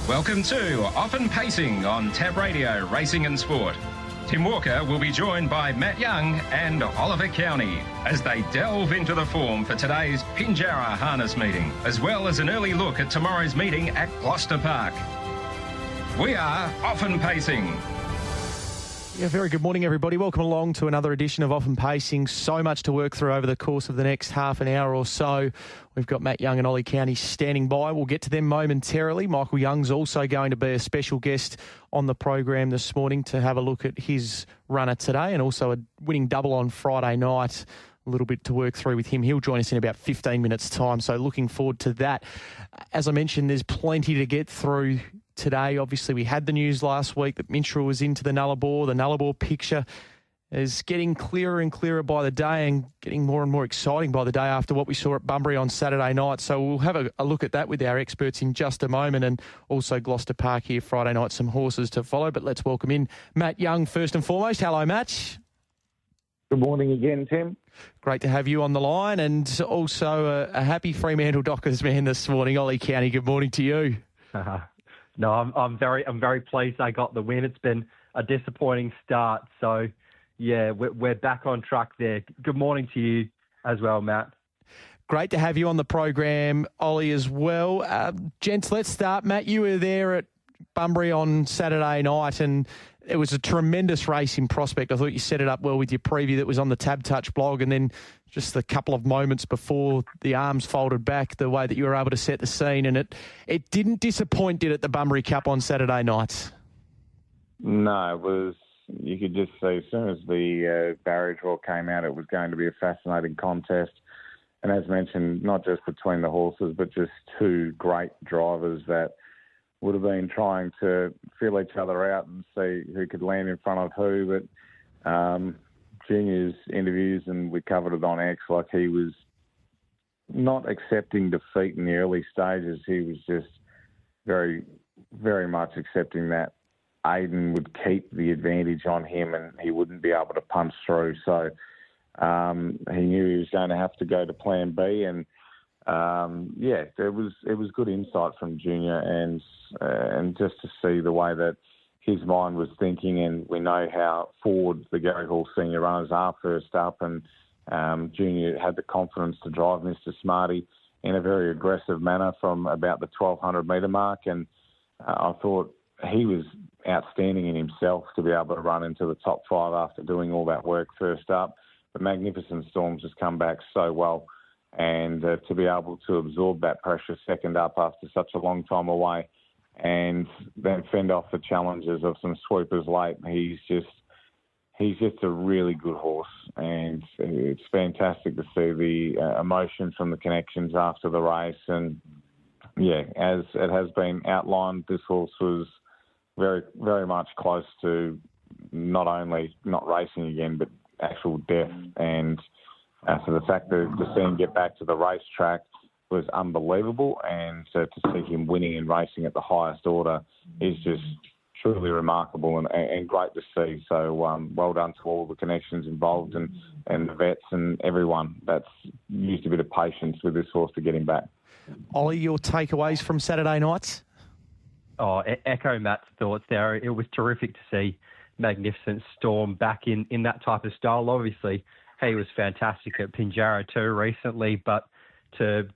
Welcome to Often Pacing on Tab Radio Racing and Sport. Tim Walker will be joined by Matt Young and Oliver Cownie as they delve into the form for today's Pinjarra harness meeting, as well as an early look at tomorrow's meeting at Gloucester Park. We are Often Pacing. Yeah, very good morning, everybody. Welcome along to another edition of Often Pacing. So much to work through over the course of the next half an hour or so. We've got Matt Young and Ollie Cownie standing by. We'll get to them momentarily. Michael Young's also going to be a special guest on the program this morning to have a look at his runner today and also a winning double on Friday night. A little bit to work through with him. He'll join us in about 15 minutes' time, so looking forward to that. As I mentioned, there's plenty to get through today. Obviously, we had the news last week that Minstrel was into the Nullarbor. The Nullarbor picture is getting clearer and clearer by the day and getting more and more exciting by the day after what we saw at Bunbury on Saturday night. So we'll have a look at that with our experts in just a moment, and also Gloucester Park here Friday night, some horses to follow. But let's welcome in Matt Young first and foremost. Hello, Matt. Good morning again, Tim. Great to have you on the line, and also a happy Fremantle Dockers man this morning, Ollie Cownie. Good morning to you. No, I'm very pleased I got the win. It's been a disappointing start, so yeah, we're back on track there. Good morning to you as well, Matt. Great to have you on the program, Ollie, as well. Gents, let's start. Matt, you were there at Bunbury on Saturday night, and it was a tremendous race in prospect. I thought you set it up well with your preview that was on the Tab Touch blog, and then just a couple of moments before the arms folded back, the way that you were able to set the scene, and it didn't disappoint, did it, the Bunbury Cup on Saturday night? No, it was. You could just see as soon as the barrier draw came out, it was going to be a fascinating contest. And as mentioned, not just between the horses, but just two great drivers that would have been trying to feel each other out and see who could land in front of who. But Junior's interviews, and we covered it on X, like he was not accepting defeat in the early stages. He was just very, very much accepting that Aiden would keep the advantage on him and he wouldn't be able to punch through. So he knew he was going to have to go to plan B, and it was good insight from Junior, and just to see the way that his mind was thinking. And we know how forward the Gary Hall senior runners are first up, and Junior had the confidence to drive Mr. Smarty in a very aggressive manner from about the 1,200 metre mark. And I thought he was outstanding in himself to be able to run into the top five after doing all that work first up. The Magnificent Storms has come back so well, and to be able to absorb that pressure second up after such a long time away and then fend off the challenges of some sweepers late. He's just a really good horse, and it's fantastic to see the emotion from the connections after the race. And yeah, as it has been outlined, this horse was very, very much close to not only not racing again, but actual death. And so the fact that to see him get back to the racetrack was unbelievable, and to see him winning and racing at the highest order is just truly remarkable and great to see. So well done to all the connections involved and the vets and everyone that's used a bit of patience with this horse to get him back. Ollie, your takeaways from Saturday night? Oh, echo Matt's thoughts there. It was terrific to see Magnificent Storm back in that type of style. Obviously, he was fantastic at Pinjarra too recently, but to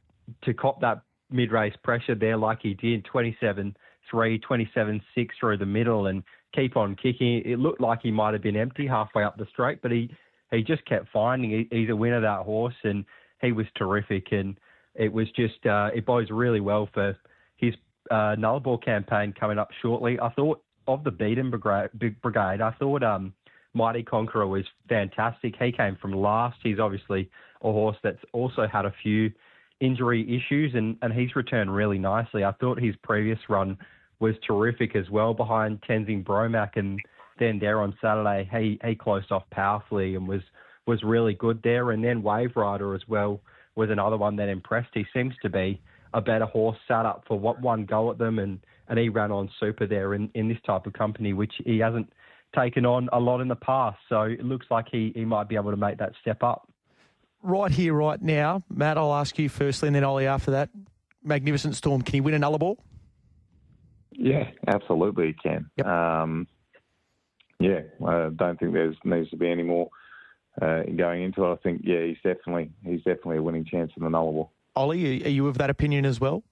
cop that mid-race pressure there like he did, 27-3, 27-6 through the middle, and keep on kicking. It looked like he might have been empty halfway up the straight, but he just kept finding. He's a winner, that horse, and he was terrific. And it was just, it bodes really well for his Nullarbor campaign coming up shortly. I thought of the Beaton Brigade, I thought Mighty Conqueror was fantastic. He came from last. He's obviously a horse that's also had a few injury issues, and he's returned really nicely. I thought his previous run was terrific as well behind Tenzing Bromack, and then there on Saturday he closed off powerfully and was really good there. And then Wave Rider as well was another one that impressed. He seems to be a better horse, sat up for one go at them, and he ran on super there in this type of company, which he hasn't taken on a lot in the past. So it looks like he might be able to make that step up. Right here, right now, Matt, I'll ask you firstly, and then Ollie after that. Magnificent Storm, can he win a Nullarbor? Yeah, absolutely he can. Yep. I don't think there needs to be any more going into it. I think, he's definitely a winning chance in the Nullarbor. Ollie, are you of that opinion as well?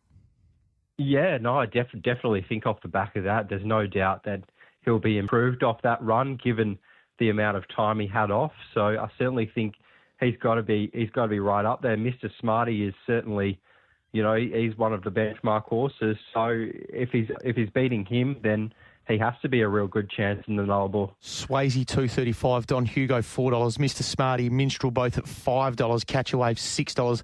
Yeah, no, I definitely think off the back of that, there's no doubt that he'll be improved off that run, given the amount of time he had off. So I certainly think he's got to be right up there. Mr. Smarty is certainly, he's one of the benchmark horses. So if he's beating him, then he has to be a real good chance in the Nullarbor. Swayze $2.35, Don Hugo $4, Mr. Smarty, Minstrel both at $5, Catchawave $6.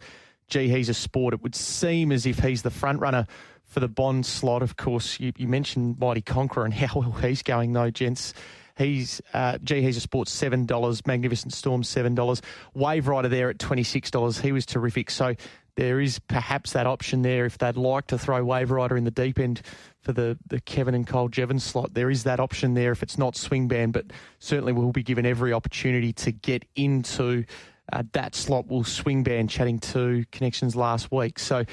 Gee, he's a sport. It would seem as if he's the front runner for the Bond slot. Of course, you mentioned Mighty Conqueror and how well he's going, though, gents. He's a sport $7, Magnificent Storm $7, Wave Rider there at $26. He was terrific. So there is perhaps that option there if they'd like to throw Wave Rider in the deep end for the Kevin and Cole Jevons slot. There is that option there if it's not Swing Band, but certainly we'll be given every opportunity to get into that slot. Will Swing Band, chatting to Connections last week. So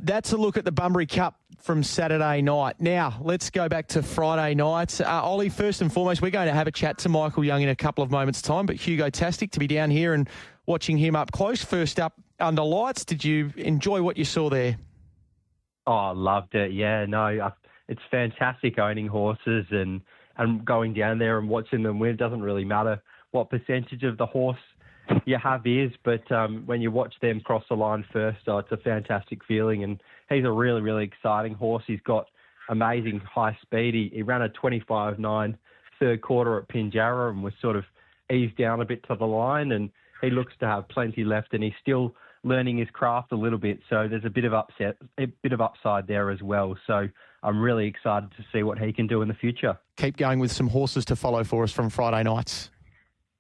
that's a look at the Bunbury Cup from Saturday night. Now, let's go back to Friday night. Ollie, first and foremost, we're going to have a chat to Michael Young in a couple of moments' time, but Hugo-tastic to be down here and watching him up close. First up, under lights, did you enjoy what you saw there? Oh, I loved it. Yeah, no, it's fantastic owning horses and going down there and watching them win. It doesn't really matter what percentage of the horse you have is, but when you watch them cross the line first, it's a fantastic feeling. And he's a really, really exciting horse. He's got amazing high speed. He ran a 25.9 third quarter at Pinjarra and was sort of eased down a bit to the line, and he looks to have plenty left, and he's still learning his craft a little bit. So there's a bit of upside there as well. So I'm really excited to see what he can do in the future. Keep going with some horses to follow for us from Friday nights.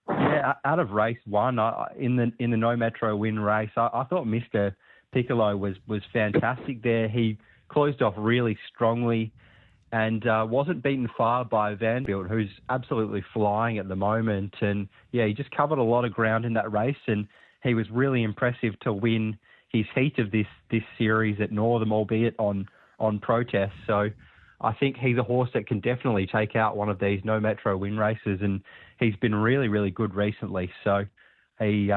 Yeah, out of race one, in the No Metro win race, I thought Mr. Piccolo was fantastic there. He closed off really strongly and wasn't beaten far by Vanderbilt, who's absolutely flying at the moment. And yeah, he just covered a lot of ground in that race, and he was really impressive to win his heat of this series at Northam, albeit on protest. So I think he's a horse that can definitely take out one of these No Metro win races, and he's been really, really good recently. So he,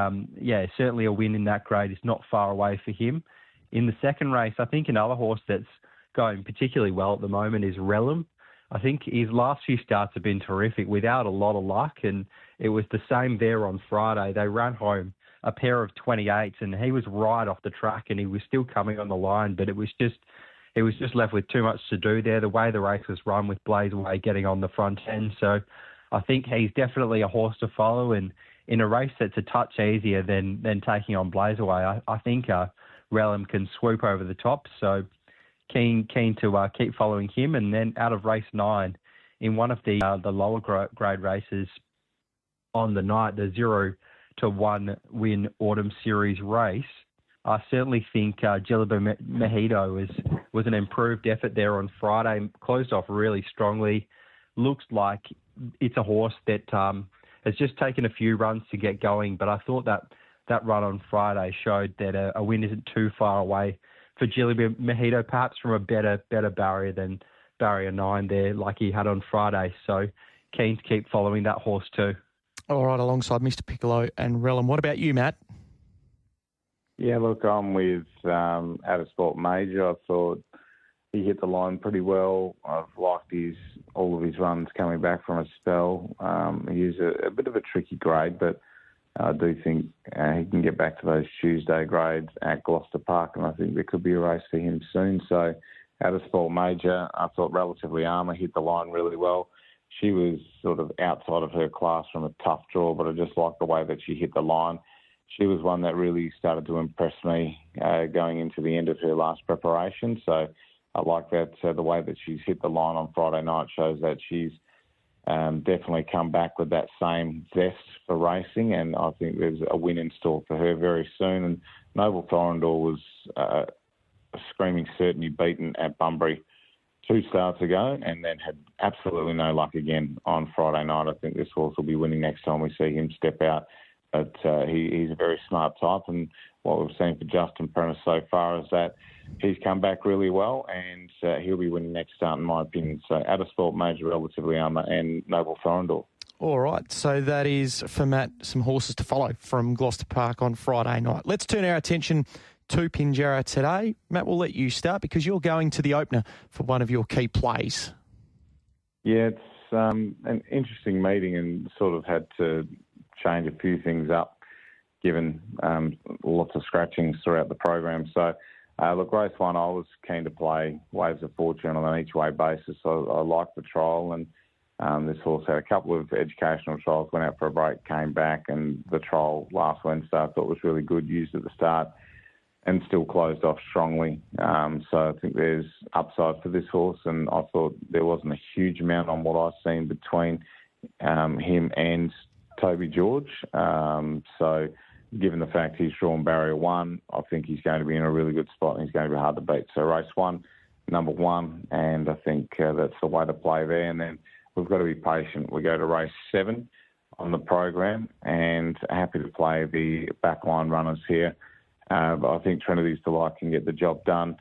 certainly a win in that grade is not far away for him. In the second race, I think another horse that's going particularly well at the moment is Relum. I think his last few starts have been terrific without a lot of luck, and it was the same there on Friday. They ran home a pair of 28s, and he was right off the track, and he was still coming on the line, but it was just left with too much to do there, the way the race was run with Blaze Away getting on the front end. So I think he's definitely a horse to follow, and in a race that's a touch easier than taking on Blaze Away, I think Relum can swoop over the top. So keen to keep following him. And then out of race 9, in one of the lower grade races on the night, the 0-1 win Autumn Series race, I certainly think Jilliber Mojito was an improved effort there on Friday. Closed off really strongly. Looks like it's a horse that has just taken a few runs to get going, but I thought that run on Friday showed that a win isn't too far away for Jilliber Mojito, perhaps from a better barrier than barrier 9 there, like he had on Friday. So keen to keep following that horse too. All right, alongside Mr. Piccolo and Relum. What about you, Matt? Yeah, look, I'm with Out of Sport Major. I thought he hit the line pretty well. I've liked all of his runs coming back from a spell. He's a bit of a tricky grade, but I do think he can get back to those Tuesday grades at Gloucester Park, and I think there could be a race for him soon. So Out of Sport Major, I thought Relatively Armour hit the line really well. She was sort of outside of her class from a tough draw, but I just liked the way that she hit the line. She was one that really started to impress me going into the end of her last preparation. So I like that the way that she's hit the line on Friday night shows that she's definitely come back with that same zest for racing, and I think there's a win in store for her very soon. And Noble Thorndor was a screaming certainty beaten at Bunbury 2 starts ago and then had absolutely no luck again on Friday night. I think this horse will be winning next time we see him step out. But he's a very smart type, and what we've seen for Justin Prentice so far is that he's come back really well, and he'll be winning next start, in my opinion. So, Addersport, Major, Relatively Armour, and Noble Thorndor. All right, so that is, for Matt, some horses to follow from Gloucester Park on Friday night. Let's turn our attention to Pinjarra today. Matt, we'll let you start because you're going to the opener for one of your key plays. Yeah, it's an interesting meeting and sort of had to change a few things up given lots of scratchings throughout the program. So, look, race one, I was keen to play Waves of Fortune on an each-way basis. So I liked the trial, and this horse had a couple of educational trials, went out for a break, came back, and the trial last Wednesday I thought was really good, used at the start, and still closed off strongly. So I think there's upside for this horse, and I thought there wasn't a huge amount on what I've seen between him and Toby George. So given the fact he's drawn barrier one, I think he's going to be in a really good spot and he's going to be hard to beat. So race one, number one, and I think that's the way to play there. And then we've got to be patient. We go to race 7 on the program, and happy to play the backline runners here. But I think Trinity's Delight can get the job done.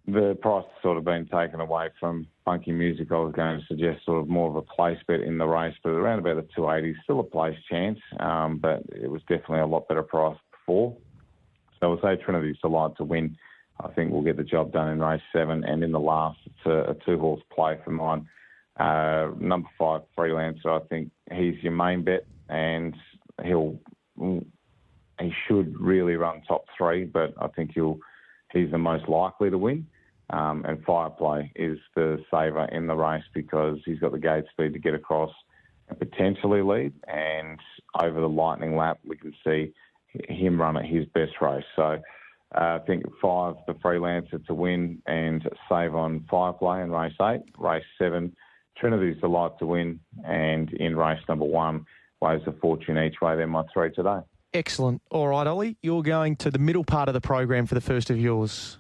The price has sort of been taken away from Funky Music. I was going to suggest sort of more of a place bet in the race, but around about the 280, still a place chance, but it was definitely a lot better price before. So I would say Trinity's Delight to win. I think we'll get the job done in race 7, and in the last, it's a 2-horse play for mine. Number 5, Freelancer, I think he's your main bet, and he should really run top 3, but I think he's the most likely to win. And Fireplay is the saver in the race because he's got the gate speed to get across and potentially lead. And over the Lightning Lap, we can see him run at his best race. So I think 5, the Freelancer to win, and save on Fireplay in race 8. Race 7, Trinity's Delight to win, and in race number 1, Waves of Fortune each way. They're my 3 today. Excellent. All right, Ollie, you're going to the middle part of the program for the first of yours.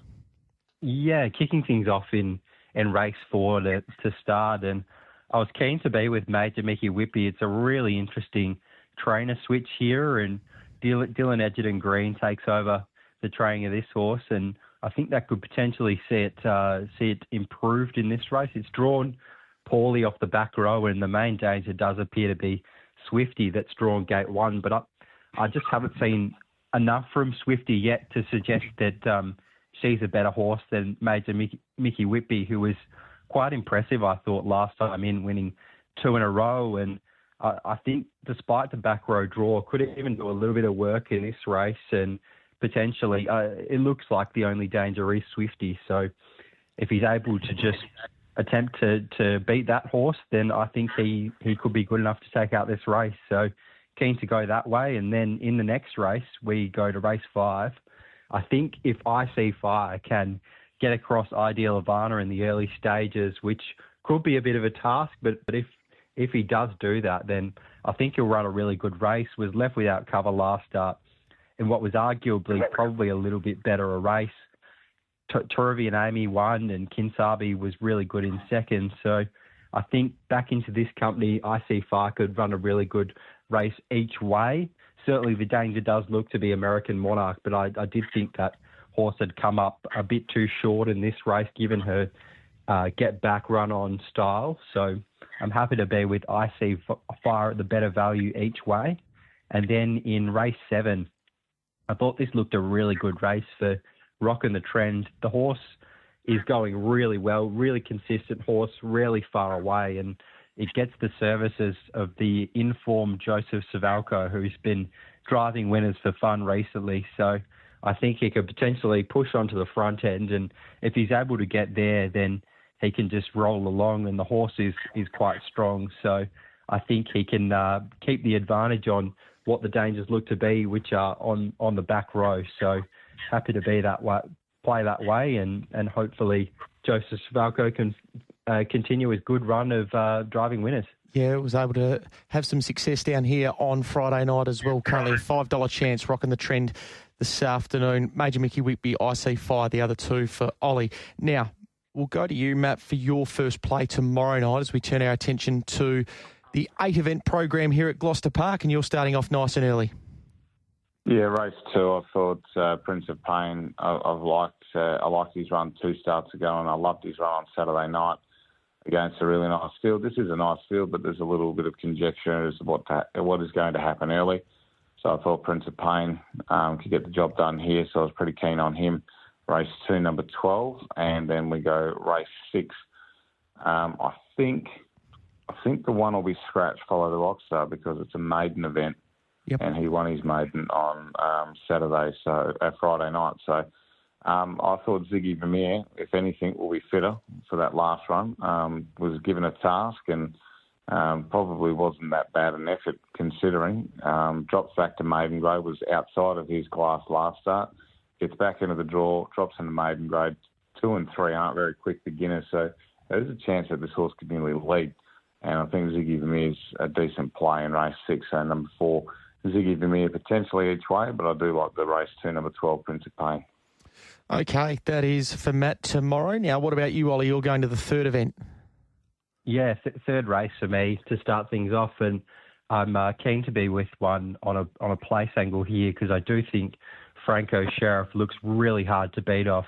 Yeah, kicking things off in race 4 to start, and I was keen to be with Major Mickey Whippy. It's a really interesting trainer switch here, and Dylan Edgerton Green takes over the training of this horse, and I think that could potentially see it improved in this race. It's drawn poorly off the back row, and the main danger does appear to be Swifty that's drawn gate 1, but I just haven't seen enough from Swifty yet to suggest that she's a better horse than Major Mickey Whippy, who was quite impressive, I thought, last time in, winning 2 in a row. And I think despite the back row draw, could even do a little bit of work in this race, and potentially it looks like the only danger is Swifty. So if he's able to just attempt to beat that horse, then I think he could be good enough to take out this race. So keen to go that way. And then in the next race, we go to race 5. I think if I See Fire can get across Ideal Ivana in the early stages, which could be a bit of a task, but if he does do that, then I think he'll run a really good race. Was left without cover last start in what was arguably probably a little bit better a race. Turvey and Amy won, and Kinsabi was really good in second. So I think back into this company, I See Fire could run a really good race each way. Certainly the danger does look to be American Monarch, but I did think that horse had come up a bit too short in this race given her get back run on style. So I'm happy to be with I See Fire at the better value each way. And then in race 7, I thought this looked a really good race for Rockin' the Trend. The horse is going really well, really consistent horse, rarely far away, and it gets the services of the informed Joseph Savalco, who's been driving winners for fun recently. So I think he could potentially push onto the front end, and if he's able to get there, then he can just roll along, and the horse is quite strong. So I think he can keep the advantage on what the dangers look to be, which are on the back row. So happy to be that way, play that way, and hopefully Joseph Savalco can continue his good run of driving winners. Yeah, was able to have some success down here on Friday night as well. Currently a $5 chance, Rocking the Trend this afternoon. Major Mickey Whitby, I See Fire, the other 2 for Ollie. Now, we'll go to you, Matt, for your first play tomorrow night as we turn our attention to the 8-event program here at Gloucester Park, and you're starting off nice and early. Yeah, race 2, I thought Prince of Pain, I've liked I liked his run 2 starts ago, and I loved his run on Saturday night against a really nice field. This is a nice field, but there's a little bit of conjecture as to what is going to happen early. So I thought Prince of Pain could get the job done here, so I was pretty keen on him. Race 2, number 12, and then we go race 6. I think the one will be Scratch, Follow the Rockstar, because it's a maiden event. Yep. And he won his maiden on Friday night. So I thought Ziggy Vermeer, if anything, will be fitter for that last run. Was given a task and probably wasn't that bad an effort considering. Drops back to maiden grade, was outside of his class last start. Gets back into the draw, drops into maiden grade. 2 and 3 aren't very quick beginners, so there's a chance that this horse could nearly lead. And I think Ziggy Vermeer's a decent play in race 6, so number 4. Ziggy Vermeer potentially each way, but I do like the race 2, number 12, Prince of Pain. Okay, that is for Matt tomorrow. Now, what about you, Ollie? You're going to the third event. Yeah, third race for me to start things off, and I'm keen to be with one on a place angle here because I do think Franco Sheriff looks really hard to beat off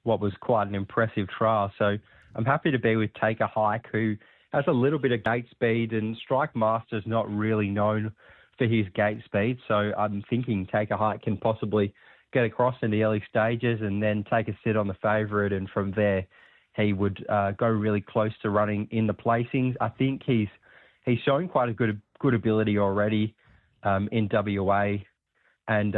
what was quite an impressive trial. So I'm happy to be with Take a Hike, who has a little bit of gate speed, and Strike Master's not really known for his gate speed. So I'm thinking Take a Hike can possibly get across in the early stages and then take a sit on the favourite, and from there he would go really close to running in the placings. I think he's showing quite a good ability already in WA, and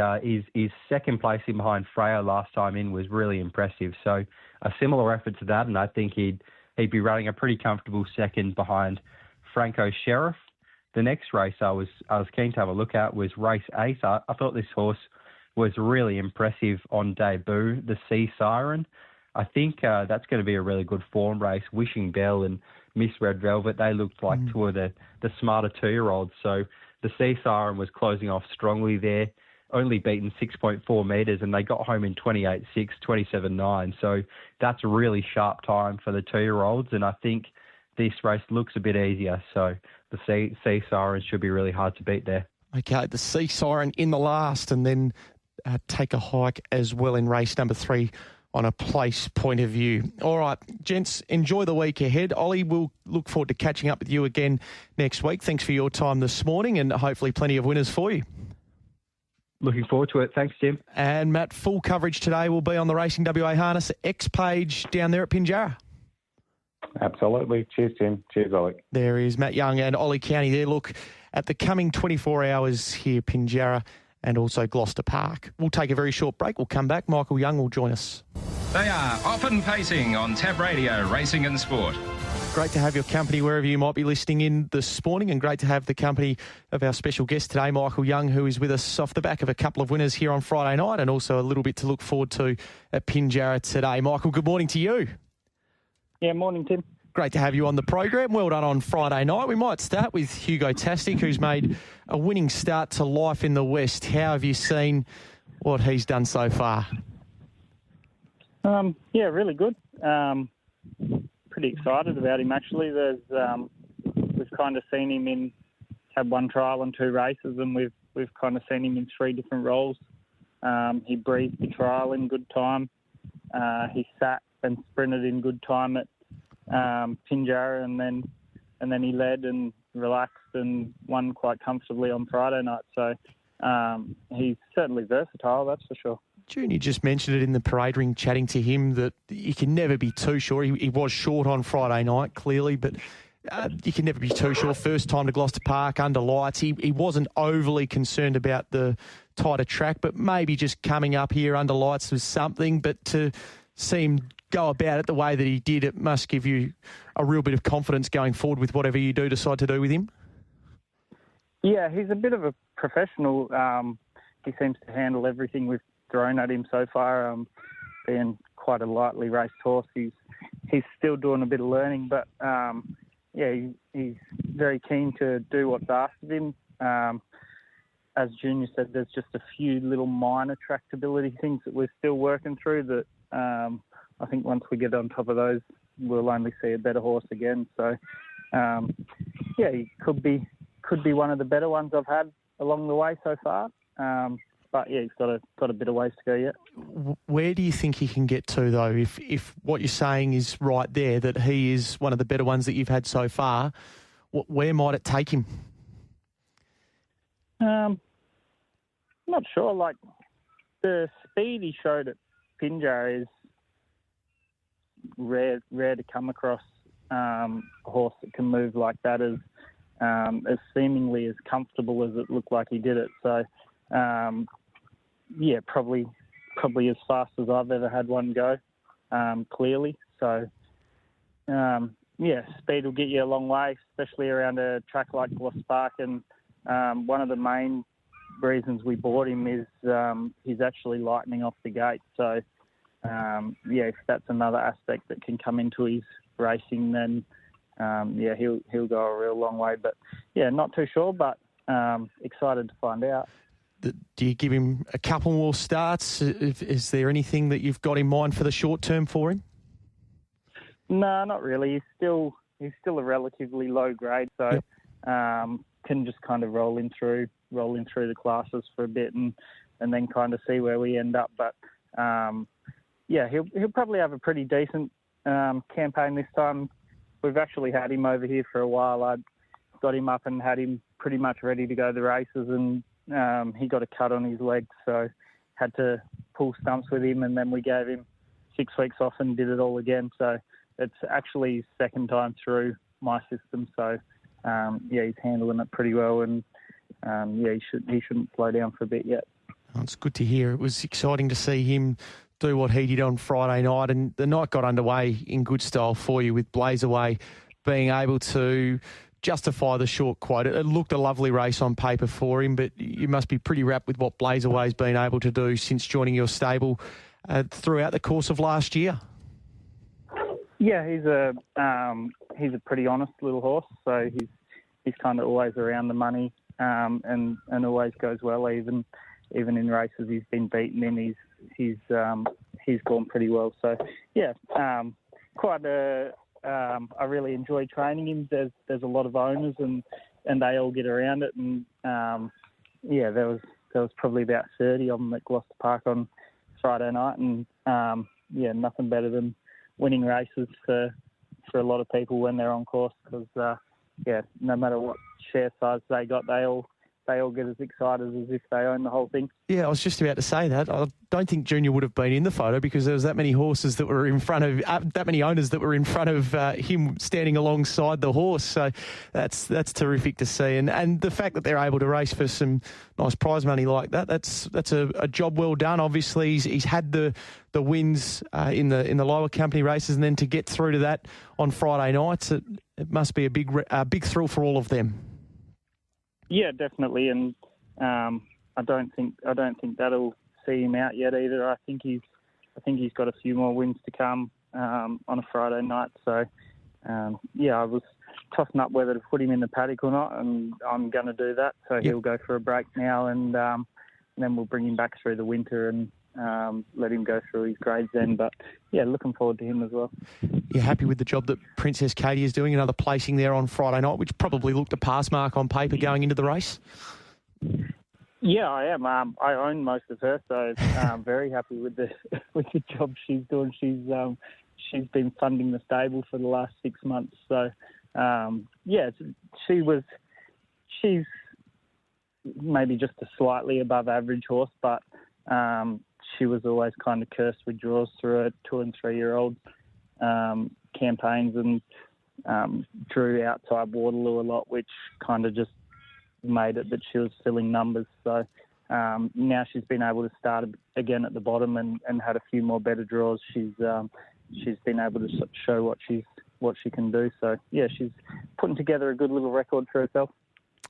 his second placing behind Freo last time in was really impressive. So a similar effort to that, and I think he'd be running a pretty comfortable second behind Franco Sheriff. The next race I was keen to have a look at was race 8. I thought this horse was really impressive on debut, the Sea Siren. I think that's going to be a really good form race. Wishing Bell and Miss Red Velvet, they looked like two of the smarter 2-year-olds. So the Sea Siren was closing off strongly there, only beaten 6.4 metres, and they got home in 28.6, 27.9. So that's a really sharp time for the 2-year-olds, and I think this race looks a bit easier. So the Sea Siren should be really hard to beat there. Okay, the Sea Siren in the last, and then Take a Hike as well in race number 3 on a place point of view. All right, gents, enjoy the week ahead. Ollie, we'll look forward to catching up with you again next week. Thanks for your time this morning, and hopefully plenty of winners for you. Looking forward to it. Thanks, Tim. And Matt, full coverage today will be on the Racing WA Harness X page down there at Pinjarra. Absolutely. Cheers, Tim. Cheers, Ollie. There is Matt Young and Ollie Cownie there. Look at the coming 24 hours here, Pinjarra and also Gloucester Park. We'll take a very short break. We'll come back. Michael Young will join us. They are Off and Pacing on Tab Radio, Racing and Sport. Great to have your company wherever you might be listening in this morning, and great to have the company of our special guest today, Michael Young, who is with us off the back of a couple of winners here on Friday night and also a little bit to look forward to at Pinjarra today. Michael, good morning to you. Yeah, morning, Tim. Great to have you on the program. Well done on Friday night. We might start with Hugo Tastic, who's made a winning start to life in the West. How have you seen what he's done so far? Yeah, really good. Pretty excited about him, actually. We've kind of seen him had one trial and 2 races, and we've kind of seen him in 3 different roles. He breathed the trial in good time. He sat and sprinted in good time at Pinjarra, and then he led and relaxed and won quite comfortably on Friday night. So he's certainly versatile, that's for sure. June, you just mentioned it in the parade ring, chatting to him, that you can never be too sure. He was short on Friday night, clearly, but you can never be too sure. First time to Gloucester Park under lights. He wasn't overly concerned about the tighter track, but maybe just coming up here under lights was something. But to see him go about it the way that he did, it must give you a real bit of confidence going forward with whatever you do decide to do with him. Yeah, he's a bit of a professional. He seems to handle everything we've thrown at him so far. Being quite a lightly raced horse, he's still doing a bit of learning, but he's very keen to do what's asked of him. As Junior said, there's just a few little minor tractability things that we're still working through that I think once we get on top of those, we'll only see a better horse again. So, he could be one of the better ones I've had along the way so far. But yeah, he's got a bit of ways to go yet. Where do you think he can get to, though? If what you're saying is right there, that he is one of the better ones that you've had so far, where might it take him? Not sure. Like, the speed he showed at Pinjarra is rare to come across a horse that can move like that, as seemingly as comfortable as it looked like he did it. So, probably as fast as I've ever had one go, clearly. So, speed will get you a long way, especially around a track like Gloucester Park. And one of the main reasons we bought him is he's actually lightning off the gate. So, if that's another aspect that can come into his racing, then he'll go a real long way. But not too sure, but excited to find out. Do you give him a couple more starts? Is there anything that you've got in mind for the short term for him? No, not really. He's still a relatively low grade, so can just kind of roll in through the classes for a bit and then kind of see where we end up. But he'll probably have a pretty decent campaign this time. We've actually had him over here for a while. I got him up and had him pretty much ready to go the races, and he got a cut on his leg, so had to pull stumps with him, and then we gave him 6 weeks off and did it all again. So it's actually his second time through my system. So he's handling it pretty well, and he shouldn't slow down for a bit yet. Oh, it's good to hear. It was exciting to see him do what he did on Friday night, and the night got underway in good style for you, with Blazeway being able to justify the short quote. It looked a lovely race on paper for him, but you must be pretty wrapped with what Blazeway's been able to do since joining your stable throughout the course of last year. Yeah, he's a pretty honest little horse, so he's kind of always around the money, and always goes well, even in races he's been beaten in. He's gone pretty well. So I really enjoy training him. There's a lot of owners, and they all get around it. And there was probably about 30 of them at Gloucester Park on Friday night, and nothing better than winning races for a lot of people when they're on course, because no matter what share size they got, they all get as excited as if they own the whole thing. Yeah, I was just about to say that. I don't think Junior would have been in the photo, because there was that many horses that were in front of, that many owners that were in front of him standing alongside the horse. So that's terrific to see. And the fact that they're able to race for some nice prize money like that, that's a job well done. Obviously, he's had the wins in the lower company races, and then to get through to that on Friday nights, it must be a big thrill for all of them. Yeah, definitely, and I don't think that'll see him out yet either. I think he's got a few more wins to come on a Friday night. So I was tossing up whether to put him in the paddock or not, and I'm going to do that. So he'll go for a break now, and then we'll bring him back through the winter and let him go through his grades then. But looking forward to him as well. You're happy with the job that Princess Katie is doing? Another placing there on Friday night, which probably looked a pass mark on paper going into the race. Yeah, I am. I own most of her, so I'm very happy with the job she's doing. She's been funding the stable for the last 6 months. So she's maybe just a slightly above average horse, but she was always kind of cursed with draws through her 2- and 3-year-old campaigns, and drew outside Waterloo a lot, which kind of just made it that she was filling numbers. So now she's been able to start again at the bottom and had a few more better draws. She's been able to show what she can do. So she's putting together a good little record for herself.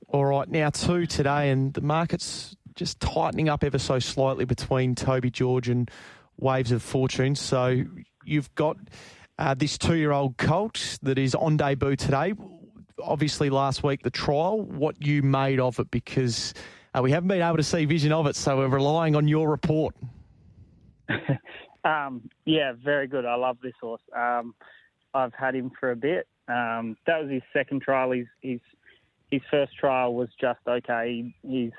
All right, now 2 today, and the market's just tightening up ever so slightly between Toby George and Waves of Fortune. So you've got this 2-year-old colt that is on debut today. Obviously last week the trial, what you made of it, because we haven't been able to see vision of it, so we're relying on your report. Very good. I love this horse. I've had him for a bit. That was his second trial. His first trial was just okay. He's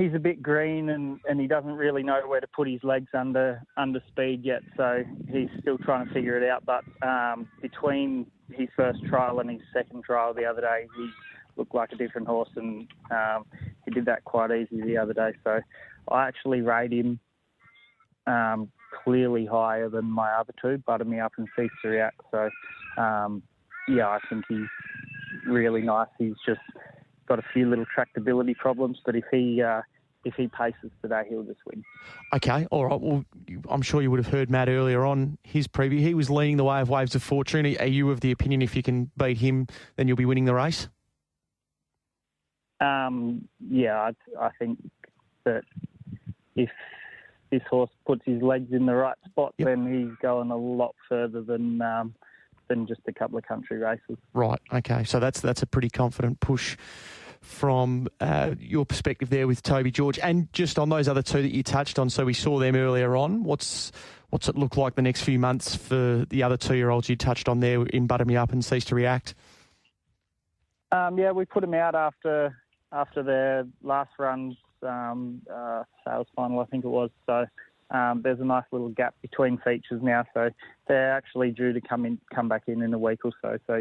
he's a bit green and he doesn't really know where to put his legs under speed yet, so he's still trying to figure it out. But between his first trial and his second trial the other day, he looked like a different horse, and he did that quite easy the other day. So I actually rate him clearly higher than my other two, Butter Me Up and Cease to React. So I think he's really nice. He's just got a few little tractability problems, but if he paces today, he'll just win. Okay, all right. Well, I'm sure you would have heard Matt earlier on his preview. He was leaning the way of Waves of Fortune. Are you of the opinion if you can beat him, then you'll be winning the race? I think that if this horse puts his legs in the right spot, then he's going a lot further than just a couple of country races. Right. Okay. So that's a pretty confident push from your perspective there with Toby George. And just on those other two that you touched on, so we saw them earlier on. What's it look like the next few months for the other 2-year-olds you touched on there in Butter Me Up and Cease to React? We put them out after their last run's sales final, I think it was. So there's a nice little gap between features now. So they're actually due to come back in a week or so. So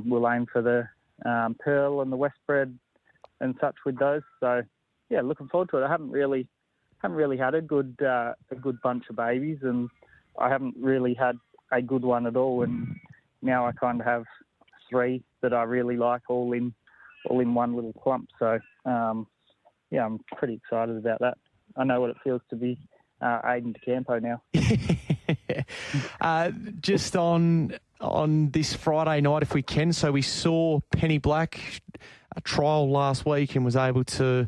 we'll aim for the Pearl and the Westbred and such with those. So looking forward to it. I haven't really had a good bunch of babies, and I haven't really had a good one at all. And now I kind of have 3 that I really like, all in one little clump. So I'm pretty excited about that. I know what it feels to be Aiden DeCampo now. Just on this Friday night, if we can. So we saw Penny Black a trial last week and was able to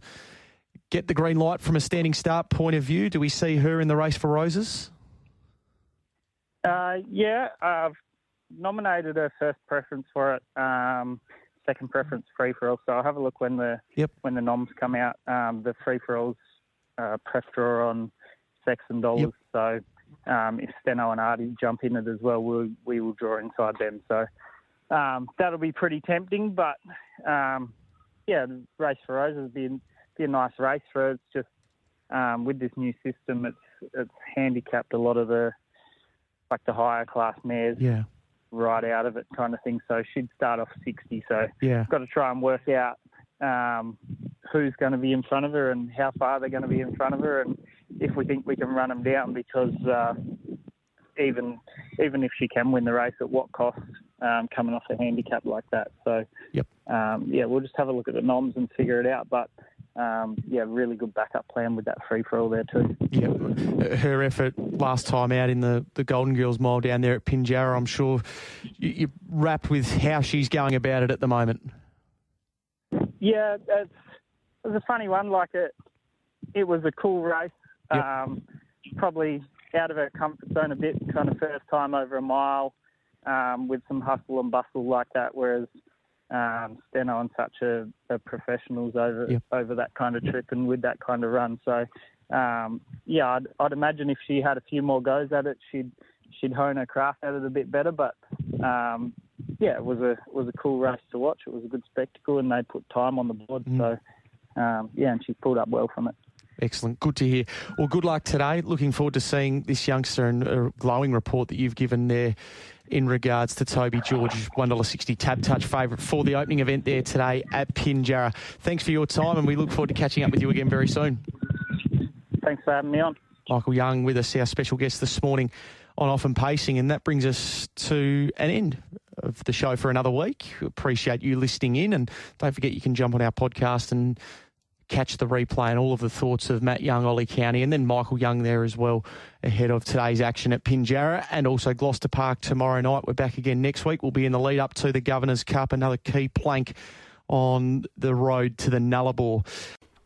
get the green light from a standing start point of view. Do we see her in the race for Roses? I've nominated her first preference for it. Second preference free for all. So I'll have a look when the noms come out. The free for all's pref draw on Sex and Dollars. Yep. So if Steno and Artie jump in it as well, we will draw inside them. So that'll be pretty tempting. But the race for Roses be a nice race for her. It's just with this new system, it's handicapped a lot of the higher class mares. Yeah. Right out of it kind of thing. So she'd start off 60. So got to try and work out who's going to be in front of her and how far they're going to be in front of her, and if we think we can run them down, because even if she can win the race, at what cost coming off a handicap like that. So we'll just have a look at the noms and figure it out. But really good backup plan with that free for all there too. Yeah, her effort last time out in the Golden Girls Mile down there at Pinjarra, I'm sure you're wrapped with how she's going about it at the moment. Yeah, it was a funny one. It was a cool race. Probably out of her comfort zone a bit, kind of first time over a mile with some hustle and bustle like that, whereas Steno and such are professionals over that kind of trip and with that kind of run. So, I'd imagine if she had a few more goes at it, she'd hone her craft at it a bit better. But it was a cool race to watch. It was a good spectacle, and they put time on the board. So, and she pulled up well from it. Excellent. Good to hear. Well, good luck today. Looking forward to seeing this youngster, and a glowing report that you've given there in regards to Toby George, $1.60 Tab Touch favourite for the opening event there today at Pinjarra. Thanks for your time, and we look forward to catching up with you again very soon. Thanks for having me on. Michael Young with us, our special guest this morning on Often Pacing, and that brings us to an end of the show for another week. Appreciate you listening in, and don't forget you can jump on our podcast and catch the replay and all of the thoughts of Matt Young, Ollie Cownie, and then Michael Young there as well ahead of today's action at Pinjarra and also Gloucester Park tomorrow night. We're back again next week. We'll be in the lead up to the Governor's Cup, another key plank on the road to the Nullarbor.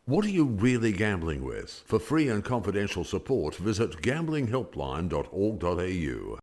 What are you really gambling with? For free and confidential support, visit gamblinghelpline.org.au.